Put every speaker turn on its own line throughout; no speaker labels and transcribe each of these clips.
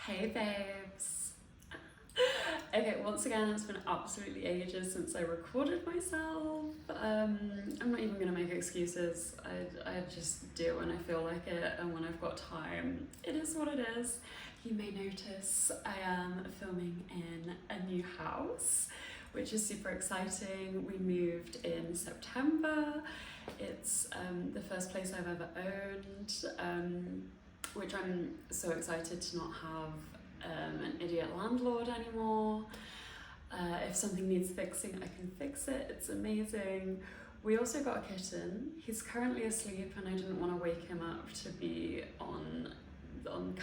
Hey babes. Okay, once again, it's been absolutely ages since I recorded myself. I'm not even gonna make excuses. I just do it when I feel like it and when I've got time. It is what it is. You may notice I am filming in a new house, which is super exciting. We moved in September. It's the first place I've ever owned. Which I'm so excited to not have an idiot landlord anymore. If something needs fixing, I can fix it. It's amazing. We also got a kitten. He's currently asleep and I didn't want to wake him up to be on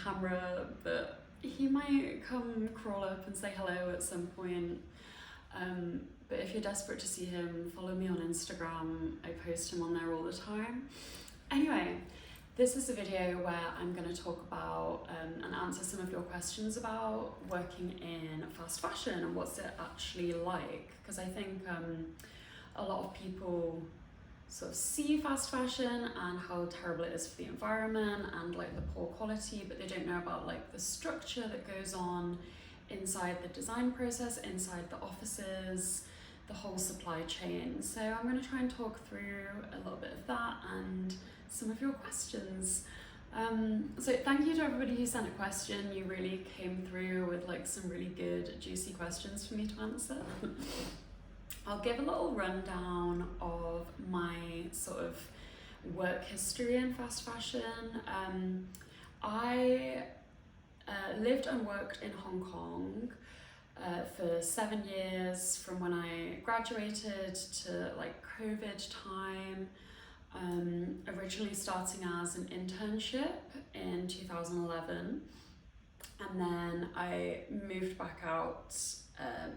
camera, but he might come crawl up and say hello at some point. But if you're desperate to see him, follow me on Instagram. I post him on there all the time. Anyway, this is a video where I'm going to talk about and answer some of your questions about working in fast fashion and what's it actually like. Because I think a lot of people sort of see fast fashion and how terrible it is for the environment and like the poor quality, but they don't know about like the structure that goes on inside the design process, inside the offices, the whole supply chain. So I'm going to try and talk through a little bit of that and some of your questions. So thank you to everybody who sent a question. You really came through with like some really good juicy questions for me to answer. I'll give a little rundown of my sort of work history in fast fashion. I lived and worked in Hong Kong for 7 years, from when I graduated to like COVID time. Originally starting as an internship in 2011, and then I moved back out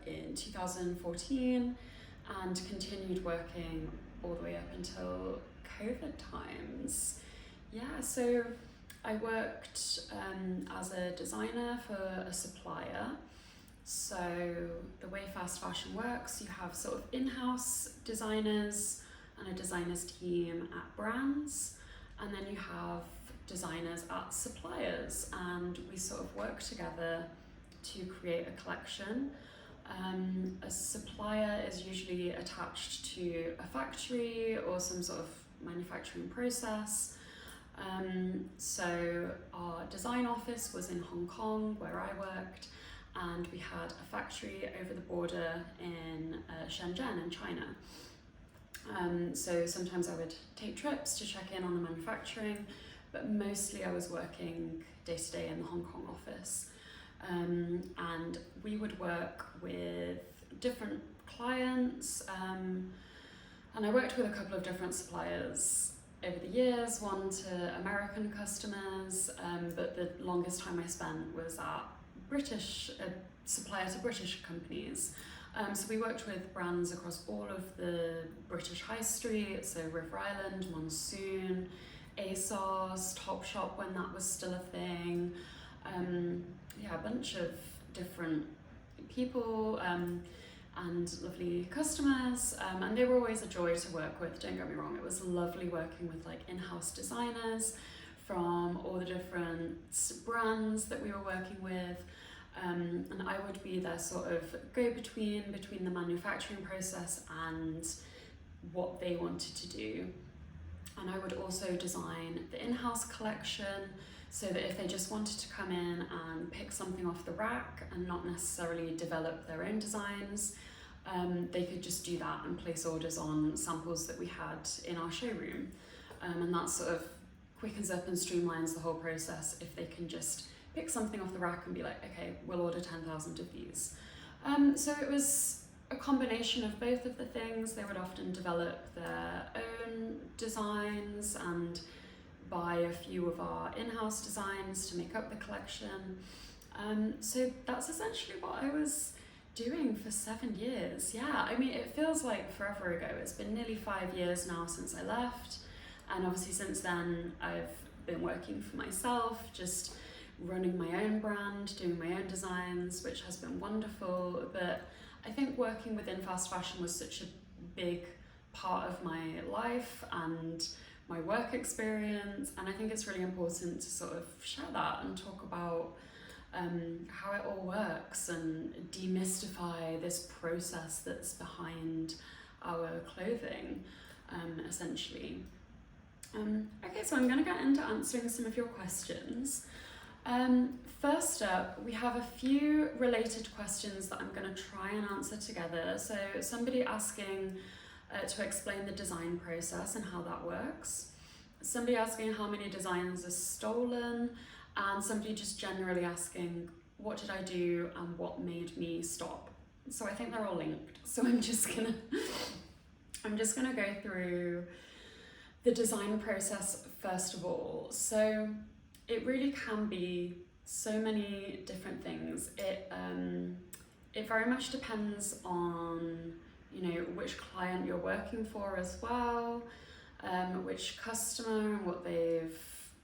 in 2014 and continued working all the way up until COVID times. Yeah, so I worked as a designer for a supplier. So the way fast fashion works, you have sort of in-house designers and a designers team at brands, and then you have designers at suppliers, and we sort of work together to create a collection. A supplier is usually attached to a factory or some sort of manufacturing process. So our design office was in Hong Kong where I worked, and we had a factory over the border in Shenzhen in China. So sometimes I would take trips to check in on the manufacturing, but mostly I was working day to day in the Hong Kong office. And we would work with different clients, and I worked with a couple of different suppliers over the years, one to American customers, but the longest time I spent was at supplier to British companies. So we worked with brands across all of the British high street, so River Island, Monsoon, ASOS, Topshop when that was still a thing. Yeah, a bunch of different people and lovely customers, and they were always a joy to work with, don't get me wrong. It was lovely working with like in-house designers from all the different brands that we were working with. And I would be their sort of go-between between the manufacturing process and what they wanted to do. And I would also design the in-house collection, so that if they just wanted to come in and pick something off the rack and not necessarily develop their own designs, they could just do that and place orders on samples that we had in our showroom. And that sort of quickens up and streamlines the whole process if they can just pick something off the rack and be like, okay, we'll order 10,000 of these. So it was a combination of both of the things. They would often develop their own designs and buy a few of our in-house designs to make up the collection. So that's essentially what I was doing for 7 years. Yeah, I mean, it feels like forever ago. It's been nearly 5 years now since I left. And obviously since then, I've been working for myself, just running my own brand, doing my own designs, which has been wonderful. But I think working within fast fashion was such a big part of my life and my work experience, and I think it's really important to sort of share that and talk about how it all works and demystify this process that's behind our clothing, essentially. Okay, so I'm going to get into answering some of your questions. First up, we have a few related questions that I'm going to try and answer together. So somebody asking to explain the design process and how that works. Somebody asking how many designs are stolen, and somebody just generally asking what did I do and what made me stop. So I think they're all linked. So I'm just gonna go through the design process first of all. So it really can be so many different things. It very much depends on, you know, which client you're working for as well, which customer and what they've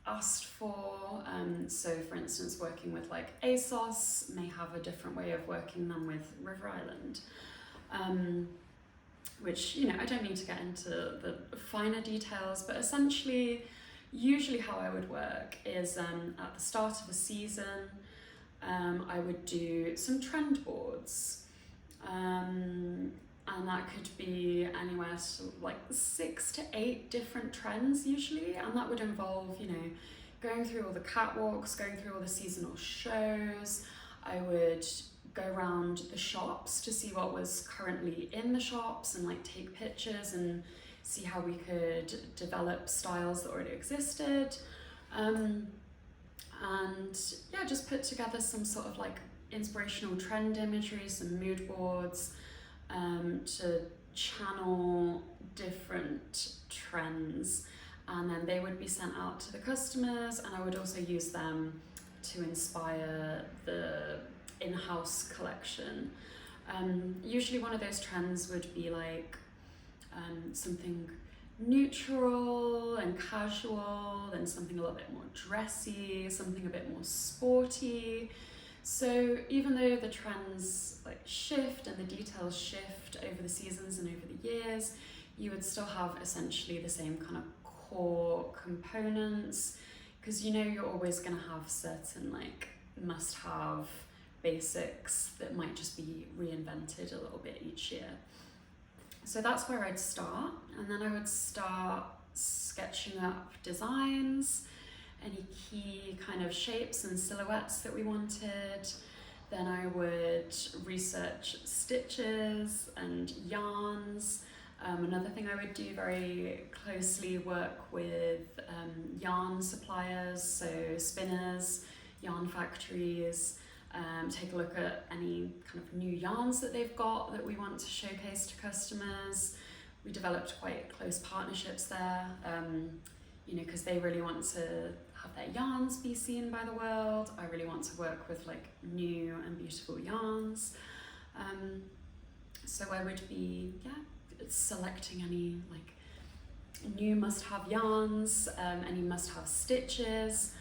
asked for. So for instance, working with like ASOS may have a different way of working than with River Island. Which, you know, I don't need to get into the finer details, but essentially, usually how I would work is at the start of a season, I would do some trend boards. And that could be anywhere to like 6 to 8 different trends usually, and that would involve, you know, going through all the catwalks, going through all the seasonal shows. I would go around the shops to see what was currently in the shops and like take pictures and see how we could develop styles that already existed. And yeah, just put together some sort of like inspirational trend imagery, some mood boards, to channel different trends, and then they would be sent out to the customers, and I would also use them to inspire the in-house collection. Usually one of those trends would be like something neutral and casual, then something a little bit more dressy, something a bit more sporty. So even though the trends like shift and the details shift over the seasons and over the years, you would still have essentially the same kind of core components, because you know you're always going to have certain like must-have basics that might just be reinvented a little bit each year. So that's where I'd start, and then I would start sketching up designs, any key kind of shapes and silhouettes that we wanted. Then I would research stitches and yarns. Another thing I would do very closely, work with yarn suppliers, so spinners, yarn factories, take a look at any kind of new yarns that they've got that we want to showcase to customers. We developed quite close partnerships there, you know, because they really want to have their yarns be seen by the world. I really want to work with like new and beautiful yarns. So I would be, selecting any like new must-have yarns, any must-have stitches.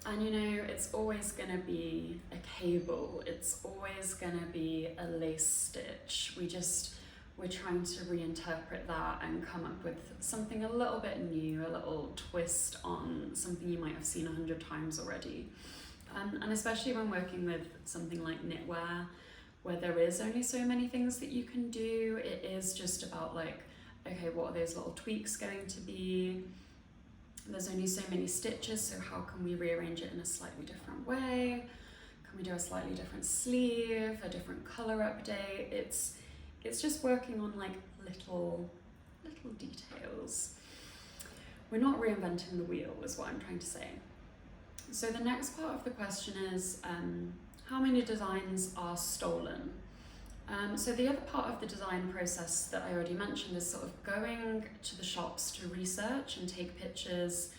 And you know, it's always gonna be a cable, it's always gonna be a lace stitch. We're trying to reinterpret that and come up with something a little bit new, a little twist on something you might have seen 100 times already. And especially when working with something like knitwear, where there is only so many things that you can do, it is just about like, okay, what are those little tweaks going to be? There's only so many stitches, so how can we rearrange it in a slightly different way? Can we do a slightly different sleeve, a different color update? It's just working on like little details. We're not reinventing the wheel is what I'm trying to say. So the next part of the question is, how many designs are stolen? So the other part of the design process that I already mentioned is sort of going to the shops to research and take pictures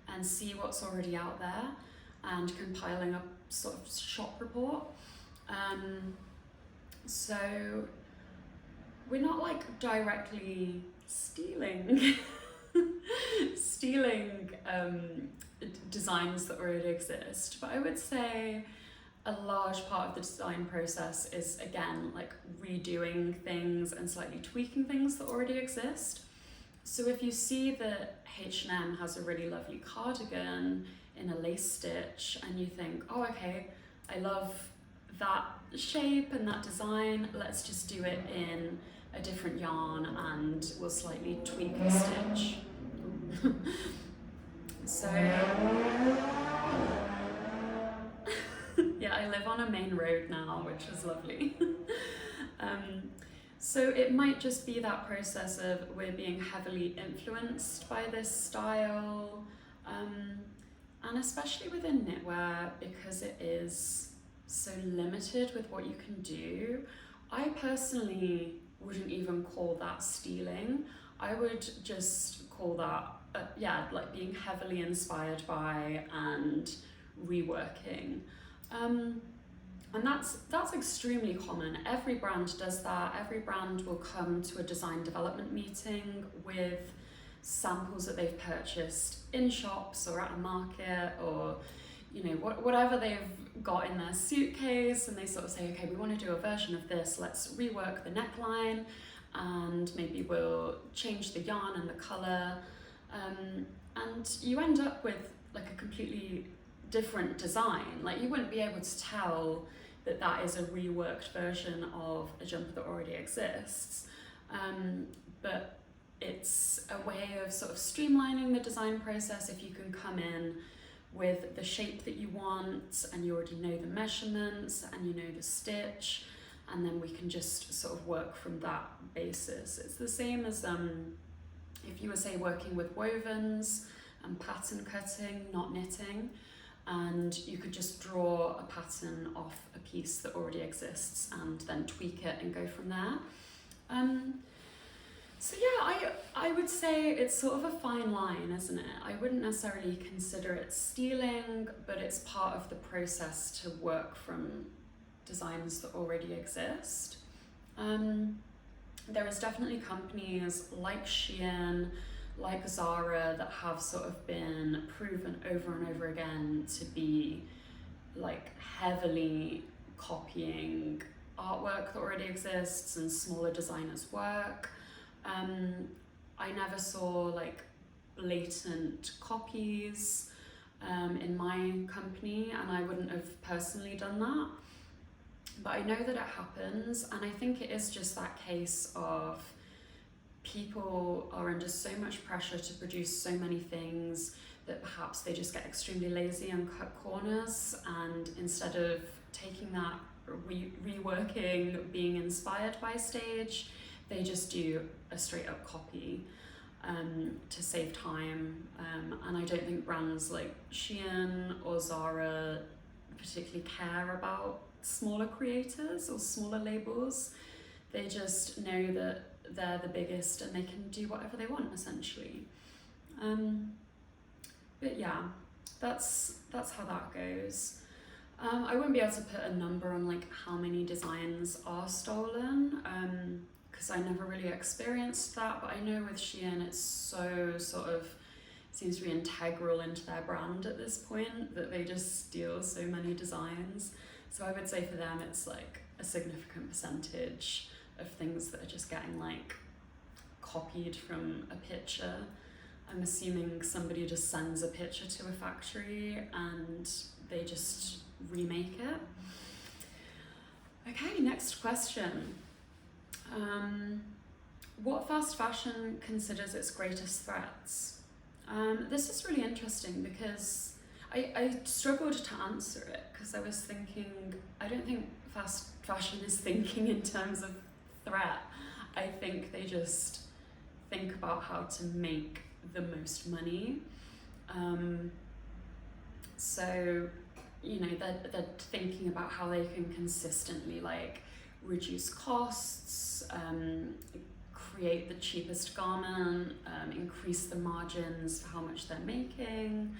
and see what's already out there and compiling a sort of shop report. So we're not like directly stealing designs that already exist, but I would say a large part of the design process is, again, like redoing things and slightly tweaking things that already exist. So if you see that H&M has a really lovely cardigan in a lace stitch and you think, oh, okay, I love that shape and that design. Let's just do it in a different yarn and we'll slightly tweak the stitch. So yeah, I live on a main road now, which is lovely. So it might just be that process of we're being heavily influenced by this style, and especially within knitwear, because it is so limited with what you can do. I personally wouldn't even call that stealing. I would just call that, like being heavily inspired by and reworking. And that's extremely common. Every brand does that. Every brand will come to a design development meeting with samples that they've purchased in shops or at a market, or whatever they've got in their suitcase, and they sort of say, okay, we want to do a version of this, let's rework the neckline and maybe we'll change the yarn and the colour, and you end up with like a completely different design. Like, you wouldn't be able to tell that that is a reworked version of a jumper that already exists, but it's a way of sort of streamlining the design process. If you can come in with the shape that you want and you already know the measurements and you know the stitch, and then we can just sort of work from that basis. It's the same as if you were, say, working with wovens and pattern cutting, not knitting, and you could just draw a pattern off a piece that already exists and then tweak it and go from there. So yeah, I would say it's sort of a fine line, isn't it? I wouldn't necessarily consider it stealing, but it's part of the process to work from designs that already exist. There is definitely companies like Shein, like Zara, that have sort of been proven over and over again to be like heavily copying artwork that already exists and smaller designers' work. I never saw like blatant copies in my company, and I wouldn't have personally done that. But I know that it happens, and I think it is just that case of people are under so much pressure to produce so many things that perhaps they just get extremely lazy and cut corners, and instead of taking that reworking, being inspired by stage, they just do a straight up copy to save time. And I don't think brands like Shein or Zara particularly care about smaller creators or smaller labels. They just know that they're the biggest and they can do whatever they want, essentially. But yeah, that's how that goes. I wouldn't be able to put a number on like how many designs are stolen, because I never really experienced that, but I know with Shein it's so sort of seems to be integral into their brand at this point that they just steal so many designs. So I would say for them it's like a significant percentage of things that are just getting like copied from a picture. I'm assuming somebody just sends a picture to a factory and they just remake it. Okay, next question. What fast fashion considers its greatest threats? This is really interesting because I struggled to answer it, because I was thinking, I don't think fast fashion is thinking in terms of threat. I think they just think about how to make the most money. So, they're thinking about how they can consistently like reduce costs, create the cheapest garment, increase the margins for how much they're making.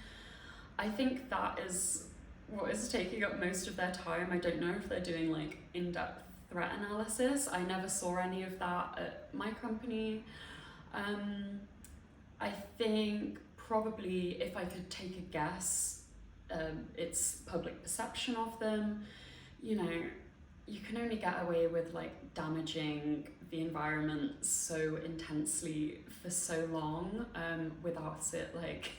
I think that is what is taking up most of their time. I don't know if they're doing like in-depth threat analysis. I never saw any of that at my company. I think probably, if I could take a guess, it's public perception of them. You can only get away with like damaging the environment so intensely for so long without it like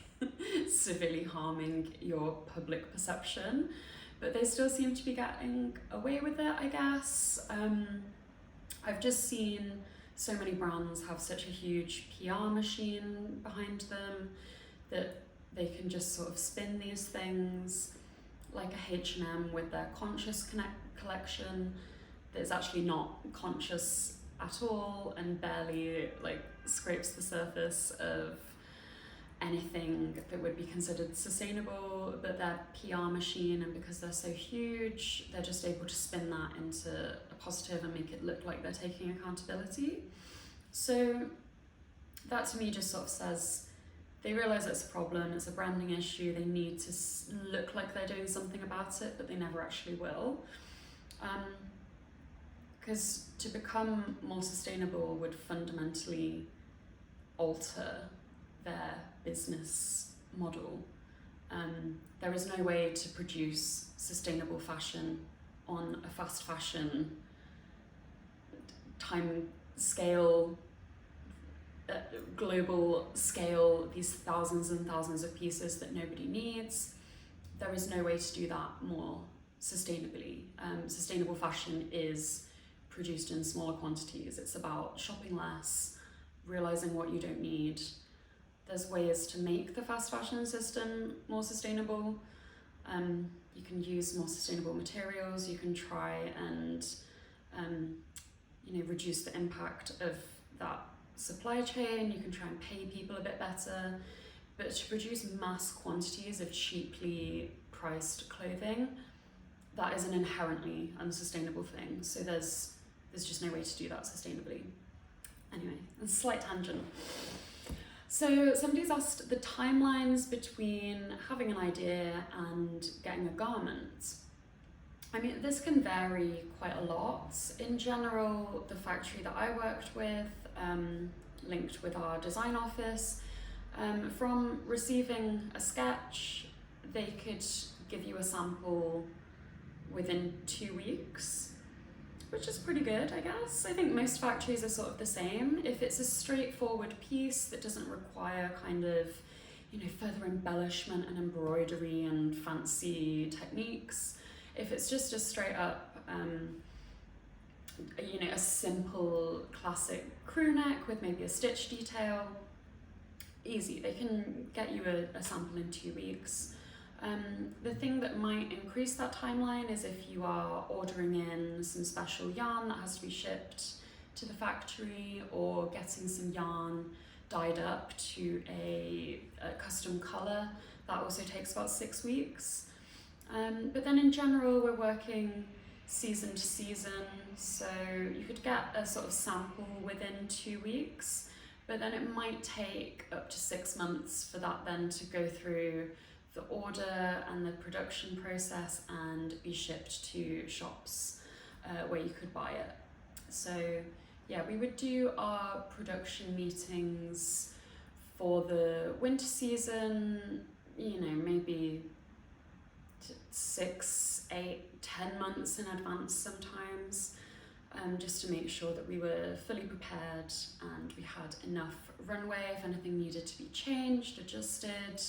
severely harming your public perception. but they still seem to be getting away with it, I guess. I've just seen so many brands have such a huge PR machine behind them that they can just sort of spin these things, like a H&M with their conscious collection that is actually not conscious at all and barely like scrapes the surface of anything that would be considered sustainable, but their PR machine, and because they're so huge, they're just able to spin that into a positive and make it look like they're taking accountability. So that to me just sort of says they realise it's a problem, it's a branding issue, they need to look like they're doing something about it, but they never actually will. Because to become more sustainable would fundamentally alter their business model. There is no way to produce sustainable fashion on a fast fashion time scale, global scale, these thousands and thousands of pieces that nobody needs. There is no way to do that more sustainably. Sustainable fashion is produced in smaller quantities. It's about shopping less, realizing what you don't need. There's ways to make the fast fashion system more sustainable. You can use more sustainable materials. You can try and reduce the impact of that supply chain. You can try and pay people a bit better. But to produce mass quantities of cheaply priced clothing, that is an inherently unsustainable thing. So there's just no way to do that sustainably. Anyway, a slight tangent. So somebody's asked the timelines between having an idea and getting a garment. I mean, this can vary quite a lot. In general, the factory that I worked with, linked with our design office, from receiving a sketch, they could give you a sample within 2 weeks, which is pretty good, I guess. I think most factories are sort of the same. If it's a straightforward piece that doesn't require kind of, further embellishment and embroidery and fancy techniques, if it's just a straight up, a simple classic crew neck with maybe a stitch detail, easy. They can get you a sample in 2 weeks. The thing that might increase that timeline is if you are ordering in some special yarn that has to be shipped to the factory, or getting some yarn dyed up to a custom colour. That also takes about 6 weeks. But then in general, we're working season to season, so you could get a sort of sample within 2 weeks, but then it might take up to 6 months for that then to go through the order and the production process and be shipped to shops where you could buy it. So yeah, we would do our production meetings for the winter season, maybe 6, 8, 10 months in advance sometimes, just to make sure that we were fully prepared and we had enough runway if anything needed to be changed, adjusted.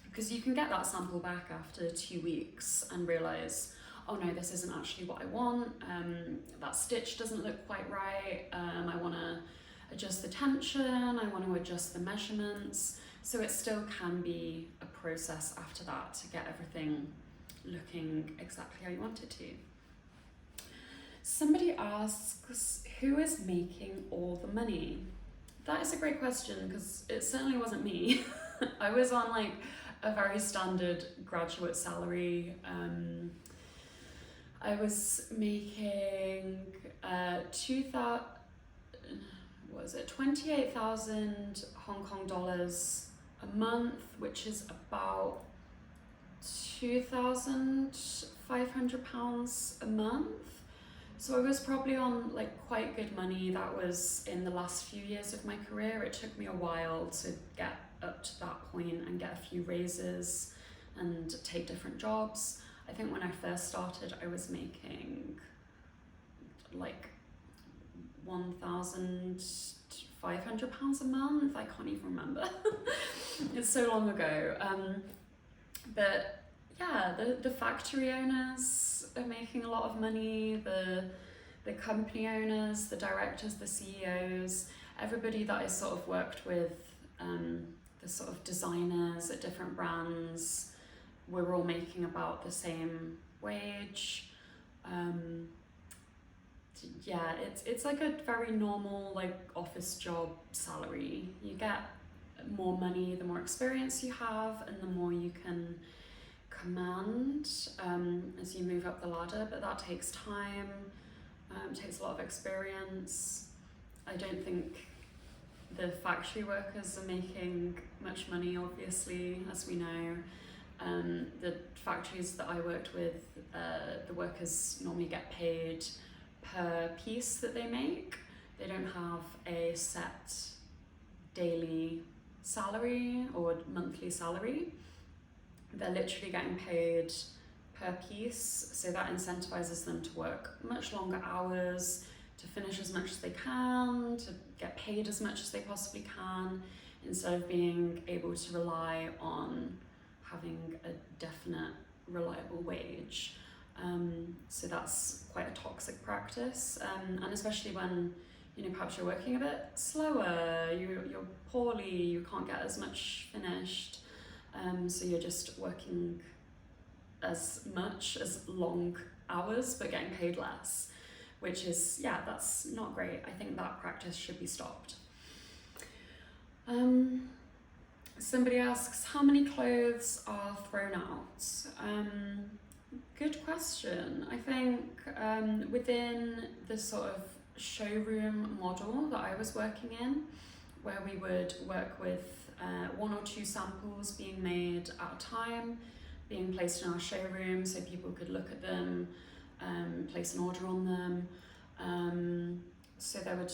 Because you can get that sample back after 2 weeks and realise, oh no, this isn't actually what I want, that stitch doesn't look quite right, I want to adjust the tension, I want to adjust the measurements. So it still can be a process after that to get everything looking exactly how you want it to. Somebody asks, who is making all the money? That is a great question, because it certainly wasn't me. I was on like a very standard graduate salary. I was making 28,000 Hong Kong dollars a month, which is about £2,500 a month. So I was probably on like quite good money. That was in the last few years of my career. It took me a while to get up to that point and get a few raises and take different jobs. I think when I first started, I was making like £1,500 a month. I can't even remember. It's so long ago. But yeah, the factory owners are making a lot of money, the company owners, the directors, the CEOs, everybody that I sort of worked with, the sort of designers at different brands, we're all making about the same wage. Yeah, it's like a very normal like office job salary. You get more money the more experience you have and the more you can command as you move up the ladder, but that takes time, takes a lot of experience. I don't think the factory workers are making much money, obviously, as we know. The factories that I worked with, the workers normally get paid per piece that they make. They don't have a set daily salary or monthly salary. They're literally getting paid per piece, so that incentivizes them to work much longer hours, to finish as much as they can, to get paid as much as they possibly can, instead of being able to rely on having a definite, reliable wage. So that's quite a toxic practice, and especially when perhaps you're working a bit slower, you're poorly, you can't get as much finished, so you're just working as much as long hours but getting paid less, which is, yeah, that's not great. I think that practice should be stopped. Somebody asks, how many clothes are thrown out? Good question. I think within the sort of showroom model that I was working in, where we would work with 1 or 2 samples being made at a time, being placed in our showroom so people could look at them, place an order on them. So there would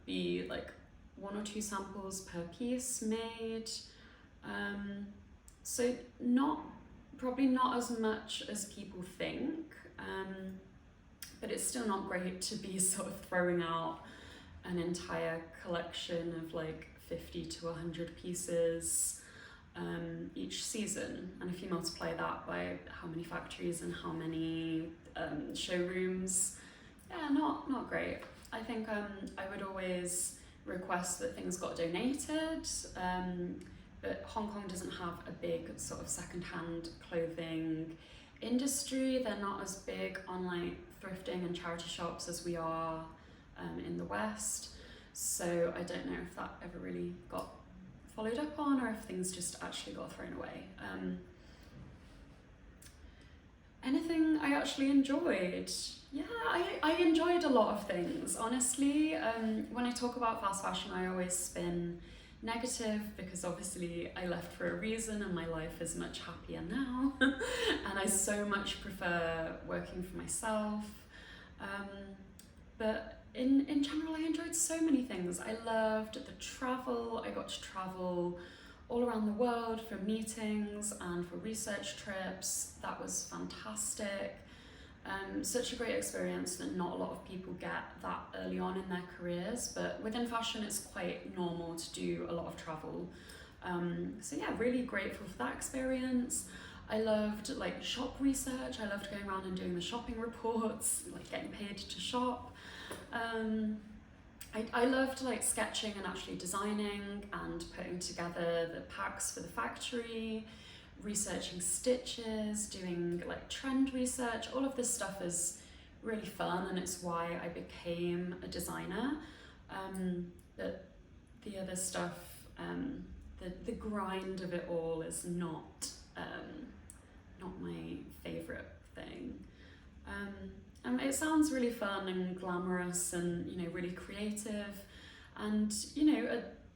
be like 1 or 2 samples per piece made. So probably not as much as people think, but it's still not great to be sort of throwing out an entire collection of like 50 to 100 pieces each season. And if you multiply that by how many factories and how many showrooms, yeah, not great. I think I would always request that things got donated, but Hong Kong doesn't have a big sort of second-hand clothing industry. They're not as big on like thrifting and charity shops as we are in the West. So I don't know if that ever really got followed up on, or if things just actually got thrown away. Anything I actually enjoyed? Yeah, I enjoyed a lot of things, honestly. When I talk about fast fashion, I always spin negative because obviously I left for a reason and my life is much happier now. And I so much prefer working for myself. But in general, I enjoyed so many things. I loved the travel. I got to travel all around the world for meetings and for research trips. That was fantastic. Such a great experience that not a lot of people get that early on in their careers, but within fashion it's quite normal to do a lot of travel. So yeah, really grateful for that experience. I loved like shop research. I loved going around and doing the shopping reports, like getting paid to shop. I loved like sketching and actually designing and putting together the packs for the factory, researching stitches, doing like trend research. All of this stuff is really fun, and it's why I became a designer. But the other stuff, the grind of it all is not my favourite thing. It sounds really fun and glamorous and really creative, and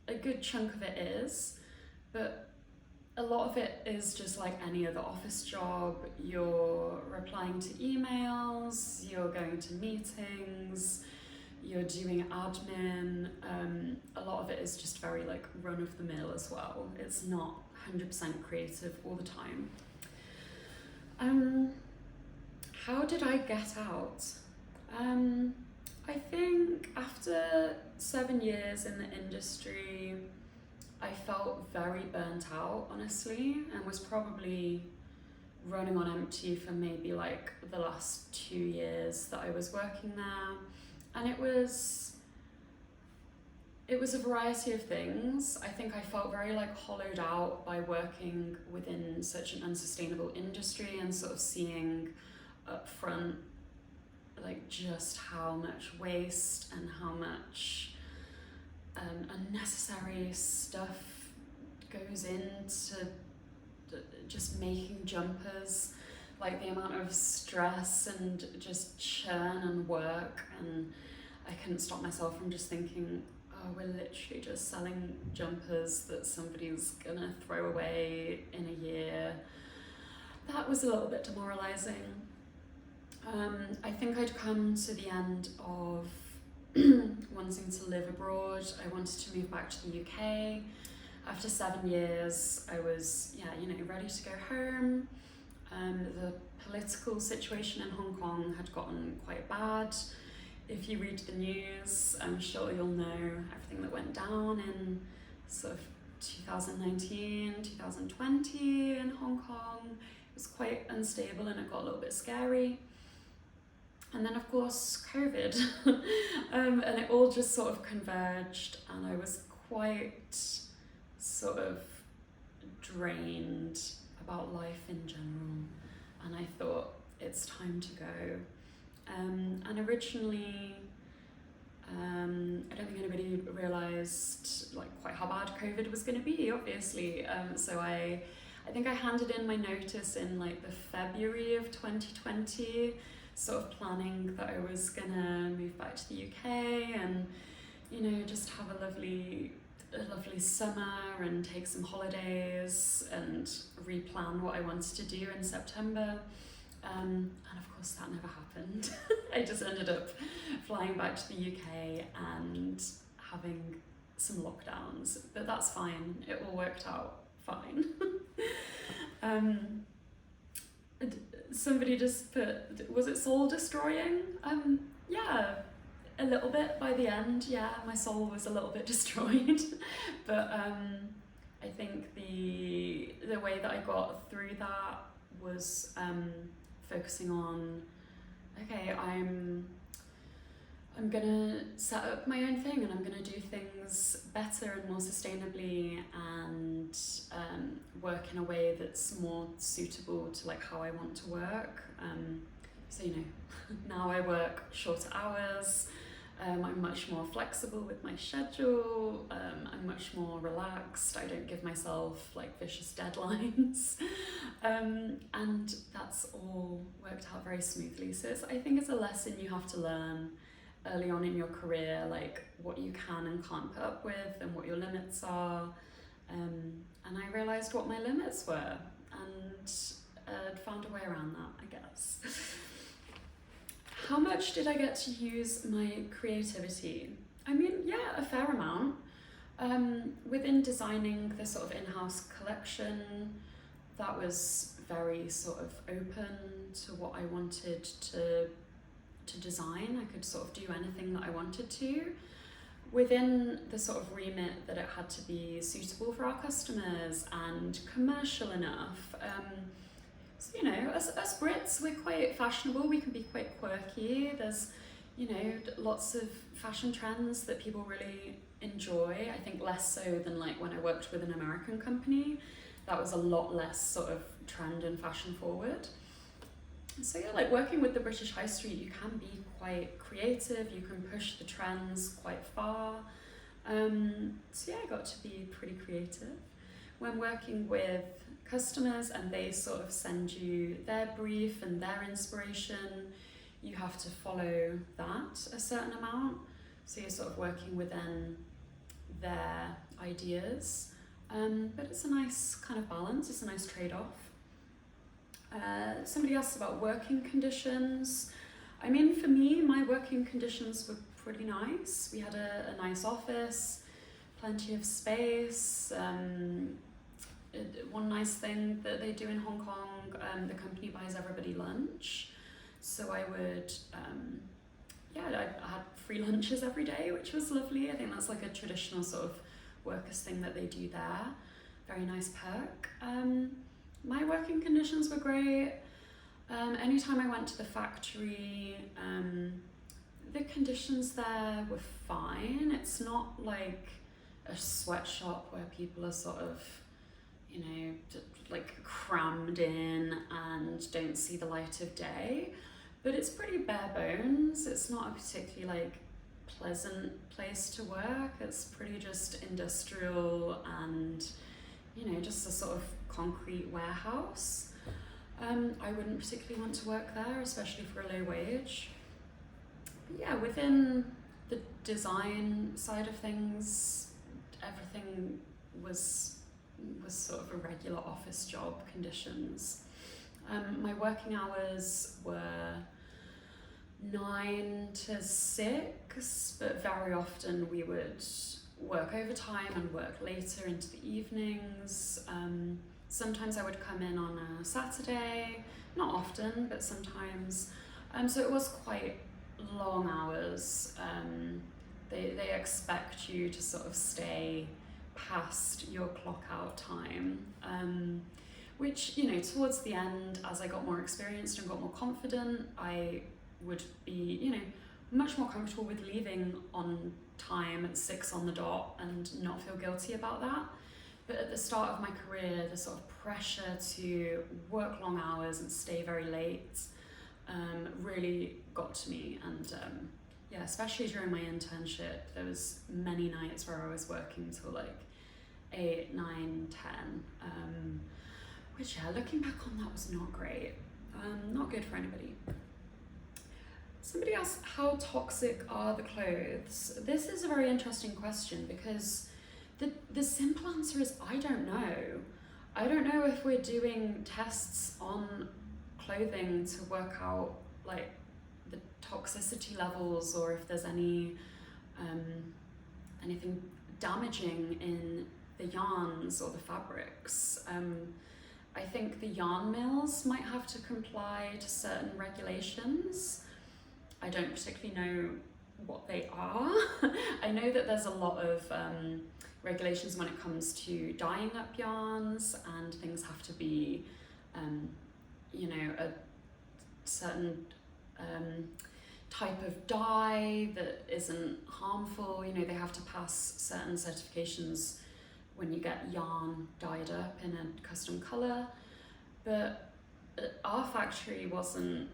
a good chunk of it is, but a lot of it is just like any other office job. You're replying to emails, you're going to meetings, you're doing admin. A lot of it is just very like run of the mill as well. It's not 100% creative all the time. How did I get out? I think after 7 years in the industry, I felt very burnt out, honestly, and was probably running on empty for maybe like the last 2 years that I was working there. And it was a variety of things. I think I felt very like hollowed out by working within such an unsustainable industry and sort of seeing up front like just how much waste and how much unnecessary stuff goes into just making jumpers, like the amount of stress and just churn and work, and I couldn't stop myself from just thinking, oh, we're literally just selling jumpers that somebody's gonna throw away in a year. That was a little bit demoralizing. I think I'd come to the end of wanting to live abroad. I wanted to move back to the UK. After 7 years, I was, ready to go home. The political situation in Hong Kong had gotten quite bad. If you read the news, I'm sure you'll know everything that went down in sort of 2019, 2020 in Hong Kong. It was quite unstable and it got a little bit scary. And then of course COVID, and it all just sort of converged, and I was quite sort of drained about life in general, and I thought it's time to go. And originally, I don't think anybody realised like quite how bad COVID was going to be, obviously. So I think I handed in my notice in like the February of 2020, sort of planning that I was gonna move back to the UK and, just have a lovely summer and take some holidays and replan what I wanted to do in September. And of course that never happened. I just ended up flying back to the UK and having some lockdowns, but that's fine. It all worked out fine. Somebody just put, was it soul destroying? Yeah, a little bit by the end. Yeah, my soul was a little bit destroyed. But I think the way that I got through that was focusing on, okay, I'm gonna set up my own thing and I'm gonna do things better and more sustainably and work in a way that's more suitable to like how I want to work. So now I work shorter hours. I'm much more flexible with my schedule. I'm much more relaxed. I don't give myself like vicious deadlines. And that's all worked out very smoothly. So I think it's a lesson you have to learn early on in your career, like what you can and can't put up with and what your limits are. And I realised what my limits were and found a way around that, I guess. How much did I get to use my creativity? I mean, yeah, a fair amount. Within designing the sort of in-house collection, that was very sort of open to what I wanted to design. I could sort of do anything that I wanted to, within the sort of remit that it had to be suitable for our customers and commercial enough. So, as Brits, we're quite fashionable, we can be quite quirky. There's, lots of fashion trends that people really enjoy. I think less so than like when I worked with an American company. That was a lot less sort of trend and fashion forward. So yeah, like working with the British High Street, you can be quite creative, you can push the trends quite far. So yeah, I got to be pretty creative. When working with customers and they sort of send you their brief and their inspiration, you have to follow that a certain amount. So you're sort of working within their ideas. But it's a nice kind of balance, it's a nice trade-off. Somebody asked about working conditions. I mean, for me, my working conditions were pretty nice. We had a nice office, plenty of space. One nice thing that they do in Hong Kong, the company buys everybody lunch. So I would, I had free lunches every day, which was lovely. I think that's like a traditional sort of workers thing that they do there. Very nice perk. My working conditions were great. Anytime I went to the factory, the conditions there were fine. It's not like a sweatshop where people are sort of, you know, like crammed in and don't see the light of day. But it's pretty bare bones. It's not a particularly like pleasant place to work. It's pretty just industrial and, you know, just a sort of concrete warehouse. I wouldn't particularly want to work there, especially for a low wage. But yeah, within the design side of things, everything was sort of a regular office job conditions. My working hours were 9 to 6, but very often we would work overtime and work later into the evenings. Sometimes I would come in on a Saturday, not often, but sometimes. So it was quite long hours. They expect you to sort of stay past your clock out time, which, you know, towards the end, as I got more experienced and got more confident, I would be, you know, much more comfortable with leaving on time at 6 on the dot and not feel guilty about that. But at the start of my career, the sort of pressure to work long hours and stay very late really got to me. And yeah, especially during my internship, there was many nights where I was working till like 8, 9, 10, which, yeah, looking back on that was not great. Not good for anybody. Somebody asked, how toxic are the clothes? This is a very interesting question because the simple answer is I don't know. I don't know if we're doing tests on clothing to work out like the toxicity levels or if there's any anything damaging in the yarns or the fabrics. I think the yarn mills might have to comply to certain regulations. I don't particularly know what they are. I know that there's a lot of regulations when it comes to dyeing up yarns, and things have to be, you know, a certain type of dye that isn't harmful. You know, they have to pass certain certifications when you get yarn dyed up in a custom colour. But our factory wasn't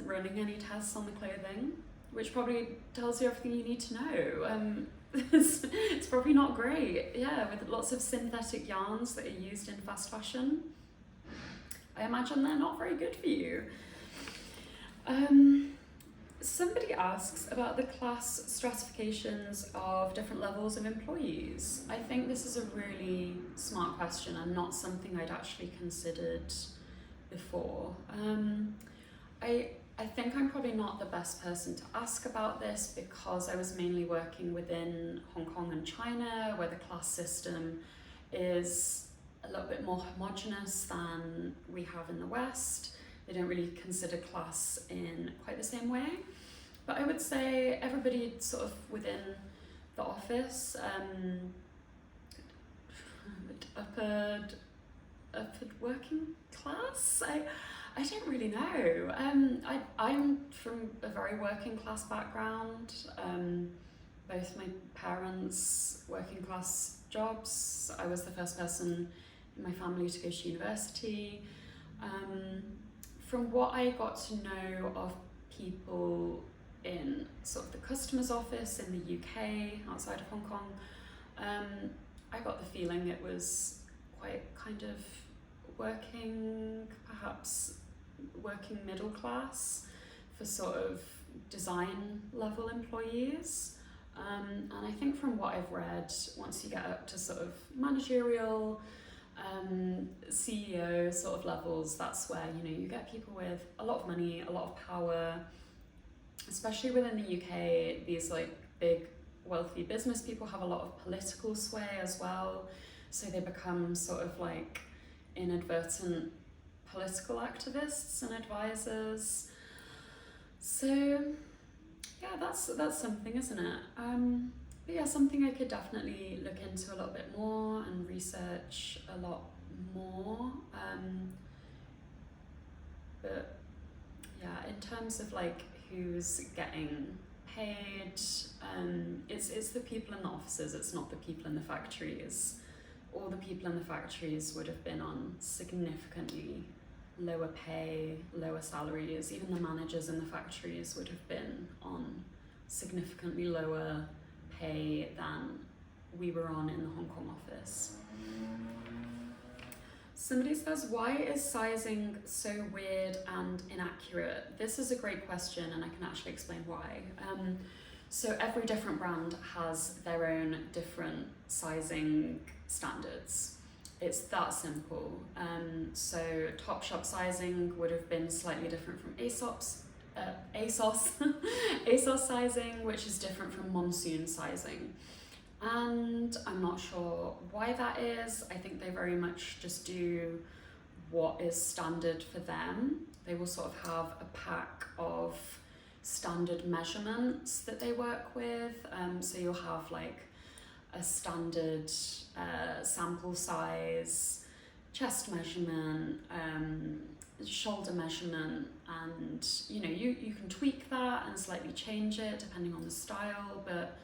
running any tests on the clothing, which probably tells you everything you need to know. It's probably not great, yeah, with lots of synthetic yarns that are used in fast fashion. I imagine they're not very good for you. Somebody asks about the class stratifications of different levels of employees. I think this is a really smart question and not something I'd actually considered before. I think I'm probably not the best person to ask about this because I was mainly working within Hong Kong and China, where the class system is a little bit more homogenous than we have in the West. They don't really consider class in quite the same way. But I would say everybody sort of within the office, upper working class? I don't really know. I'm from a very working class background. Both my parents working class jobs. I was the first person in my family to go to university. From what I got to know of people in sort of the customer's office in the UK, outside of Hong Kong, I got the feeling it was quite kind of perhaps working middle class for sort of design level employees. And I think from what I've read, once you get up to sort of managerial, CEO sort of levels, that's where, you know, you get people with a lot of money, a lot of power, especially within the UK. These like big wealthy business people have a lot of political sway as well, so they become sort of like inadvertent political activists and advisors. So yeah, that's something, isn't it? But yeah, something I could definitely look into a little bit more and research a lot more. But yeah, in terms of like who's getting paid, it's the people in the offices, it's not the people in the factories. All the people in the factories would have been on significantly lower pay, lower salaries. Even the managers in the factories would have been on significantly lower pay than we were on in the Hong Kong office. Somebody says, why is sizing so weird and inaccurate? This is a great question, and I can actually explain why. So every different brand has their own different sizing standards. It's that simple. So Topshop sizing would have been slightly different from ASOS ASOS sizing, which is different from Monsoon sizing. And I'm not sure why that is. I think they very much just do what is standard for them. They will sort of have a pack of standard measurements that they work with. So you'll have like a standard sample size, chest measurement, shoulder measurement, and you can tweak that and slightly change it depending on the style, but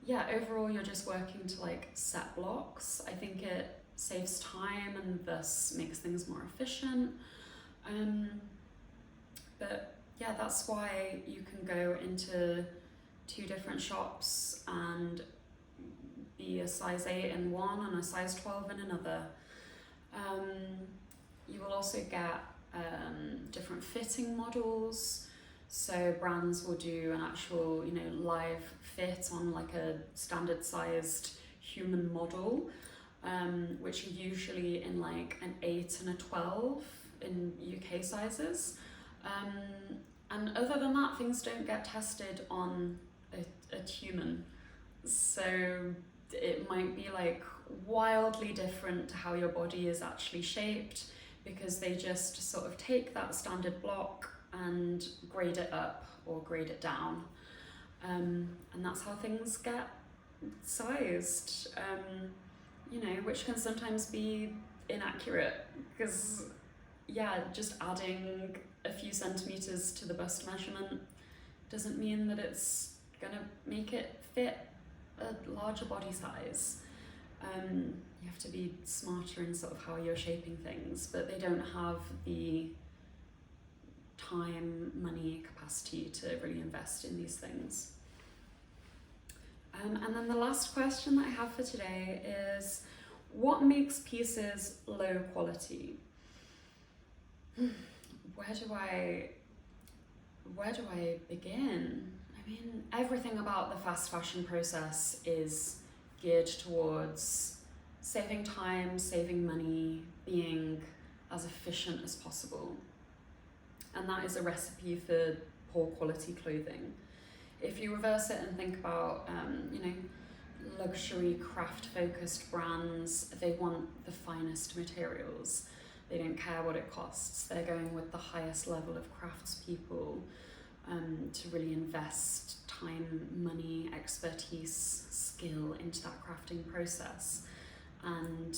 yeah, overall you're just working to like set blocks. I think it saves time and thus makes things more efficient. But yeah, that's why you can go into 2 different shops and be a size 8 in one and a size 12 in another. You will also get different fitting models. So brands will do an actual, live fit on like a standard sized human model, which are usually in like an 8 and a 12 in UK sizes. And other than that, things don't get tested on a human. So it might be like wildly different to how your body is actually shaped, because they just sort of take that standard block and grade it up or grade it down. And that's how things get sized, which can sometimes be inaccurate, because just adding a few centimeters to the bust measurement doesn't mean that it's gonna make it fit a larger body size. You have to be smarter in sort of how you're shaping things, but they don't have the time, money, capacity to really invest in these things. And then the last question that I have for today is, what makes pieces low quality? Where do I begin? I mean, everything about the fast fashion process is geared towards saving time, saving money, being as efficient as possible. And that is a recipe for poor quality clothing. If you reverse it and think about, luxury craft-focused brands, they want the finest materials. They don't care what it costs. They're going with the highest level of craftspeople to really invest time, money, expertise, skill into that crafting process. And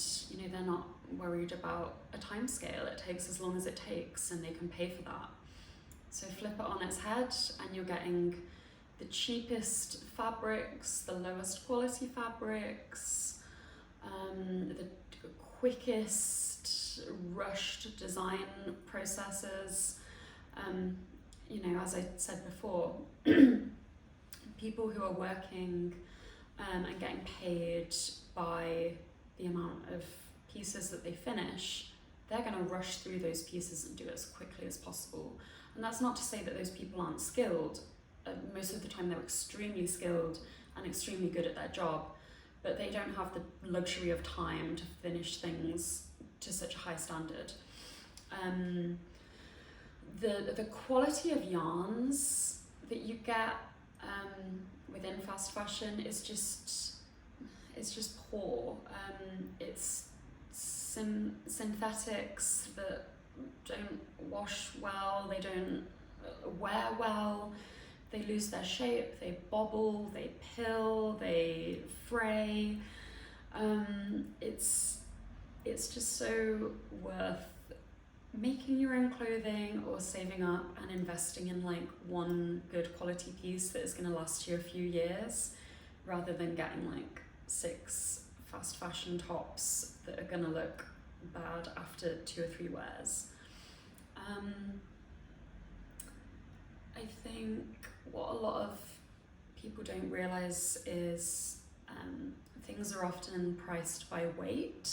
they're not worried about a time scale. It takes as long as it takes, and they can pay for that. So flip it on its head, and you're getting the cheapest fabrics, the lowest quality fabrics, the quickest rushed design processes. As I said before, people who are working and getting paid by the amount of pieces that they finish, they're going to rush through those pieces and do it as quickly as possible. And that's not to say that those people aren't skilled. Most of the time they're extremely skilled and extremely good at their job, but they don't have the luxury of time to finish things to such a high standard. The quality of yarns that you get within fast fashion is just poor. It's synthetics that don't wash well, they don't wear well, they lose their shape, they bobble, they pill, they fray. It's it's just so worth making your own clothing or saving up and investing in like one good quality piece that is going to last you a few years, rather than getting like 6 fast fashion tops that are going to look bad after 2 or 3 wears. I think what a lot of people don't realize is things are often priced by weight.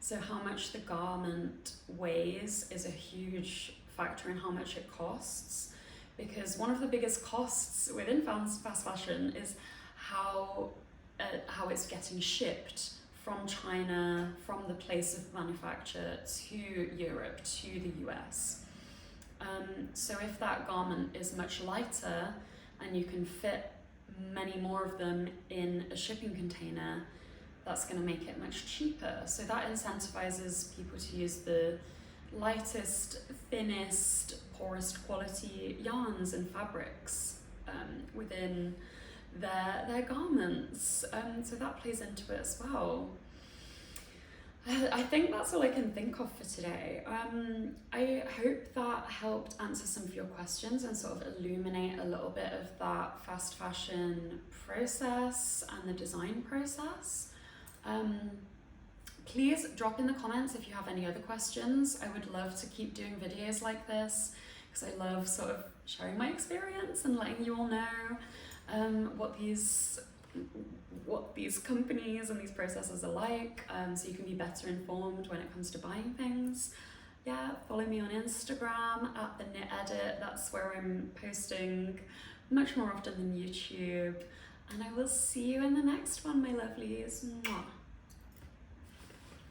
So how much the garment weighs is a huge factor in how much it costs, because one of the biggest costs within fast fashion is how it's getting shipped from China, from the place of manufacture to Europe, to the US. So if that garment is much lighter and you can fit many more of them in a shipping container, that's going to make it much cheaper. So that incentivizes people to use the lightest, thinnest, poorest quality yarns and fabrics within their garments. So that plays into it as well. I think that's all I can think of for today. I hope that helped answer some of your questions and sort of illuminate a little bit of that fast fashion process and the design process. Please drop in the comments if you have any other questions. I would love to keep doing videos like this because I love sort of sharing my experience and letting you all know what these companies and these processes are like, so you can be better informed when it comes to buying things. Yeah, follow me on Instagram at the Knit Edit. That's where I'm posting much more often than YouTube. And I will see you in the next one, my lovelies. Mwah.